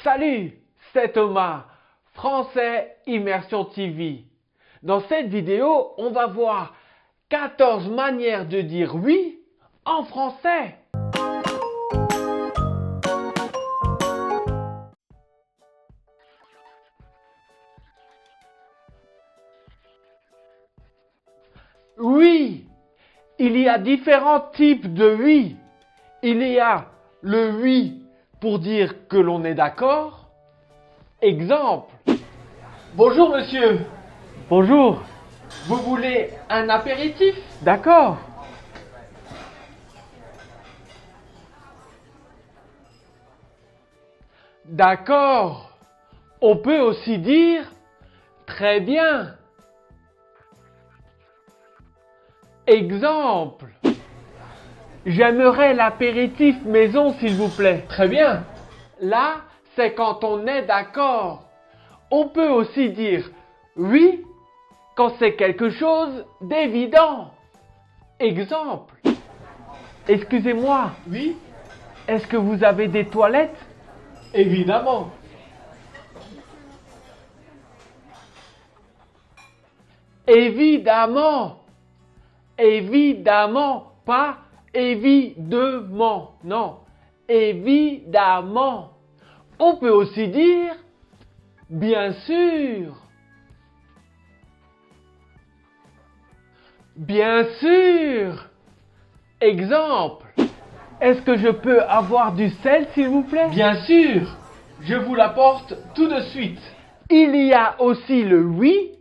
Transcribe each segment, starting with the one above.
Salut, c'est Thomas, Français Immersion TV. Dans cette vidéo, on va voir 14 manières de dire oui en français. Oui, il y a différents types de oui. Il y a le oui pour dire que l'on est d'accord. Exemple. Bonjour monsieur. Bonjour. Vous voulez un apéritif? D'accord. D'accord. On peut aussi dire très bien. Exemple. J'aimerais l'apéritif maison s'il vous plaît. Très bien. Là, c'est quand on est d'accord. On peut aussi dire oui quand c'est quelque chose d'évident. Exemple. Excusez-moi, Oui, est-ce que vous avez des toilettes? évidemment. Évidemment. Évidemment, pas évidemment. Non, évidemment. On peut aussi dire bien sûr. Bien sûr. Exemple. Est-ce que je peux avoir du sel, s'il vous plaît? Bien sûr. Je vous l'apporte tout de suite. Il y a aussi le oui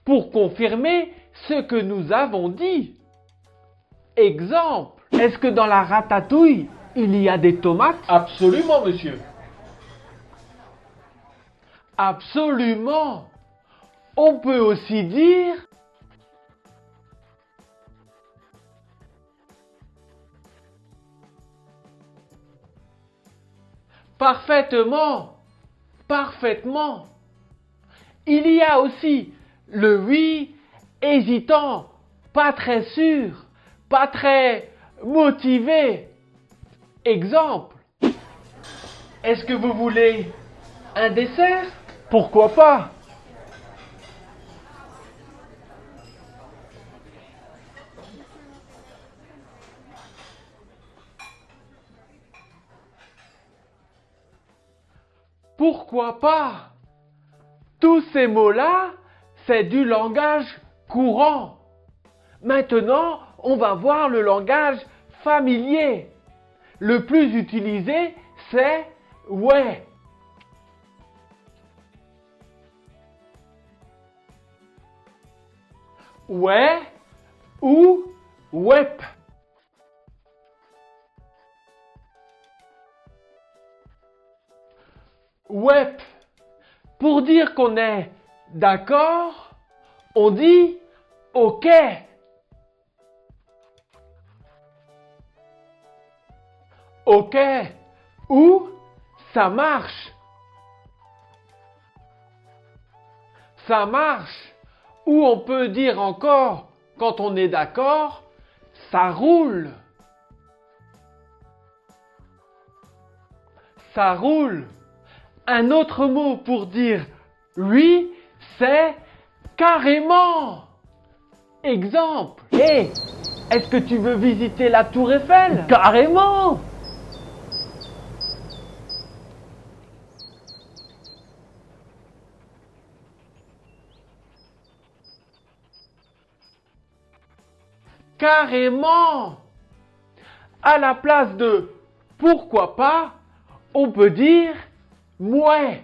pour confirmer ce que nous avons dit. Exemple. Est-ce que dans la ratatouille, il y a des tomates? Absolument, monsieur. Absolument. On peut aussi dire parfaitement. Parfaitement. Il y a aussi le oui hésitant, pas très sûr, pas très motivé. Exemple. Est-ce que vous voulez un dessert? Pourquoi pas? Pourquoi pas? Tous ces mots-là, c'est du langage courant. Maintenant, on va voir le langage familier. Le plus utilisé, c'est ouais. Ouais ou wep. Wep. Pour dire qu'on est d'accord, on dit OK. OK ou ça marche. Ça marche. Ou on peut dire encore, quand on est d'accord, ça roule. Ça roule. Un autre mot pour dire oui, c'est carrément. Exemple. Hé, est-ce que tu veux visiter la tour Eiffel? Carrément. Carrément. À la place de pourquoi pas, on peut dire mouais.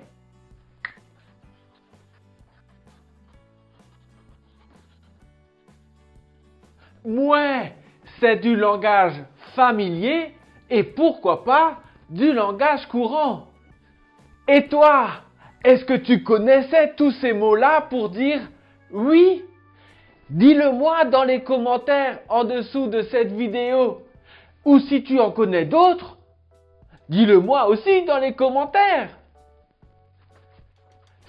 Mouais, c'est du langage familier et pourquoi pas du langage courant. Et toi, est-ce que tu connaissais tous ces mots-là pour dire oui? Dis-le-moi dans les commentaires en dessous de cette vidéo. Ou si tu en connais d'autres, dis-le-moi aussi dans les commentaires.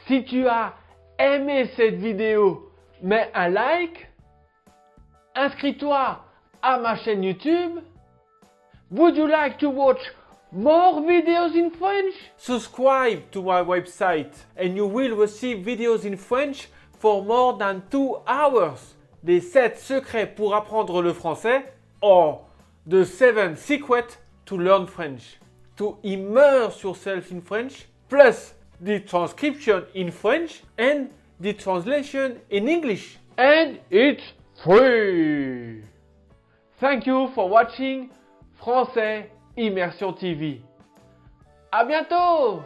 Si tu as aimé cette vidéo, mets un like. Inscris-toi à ma chaîne YouTube. Would you like to watch more videos in French. Subscribe to my website and you will receive videos in French for more than 2 hours. Des 7 secrets pour apprendre le français or the 7 secrets to learn French. To immerse yourself in French, plus the transcription in French and the translation in English. And it's free. Thank you for watching Français Immersion TV. À bientôt!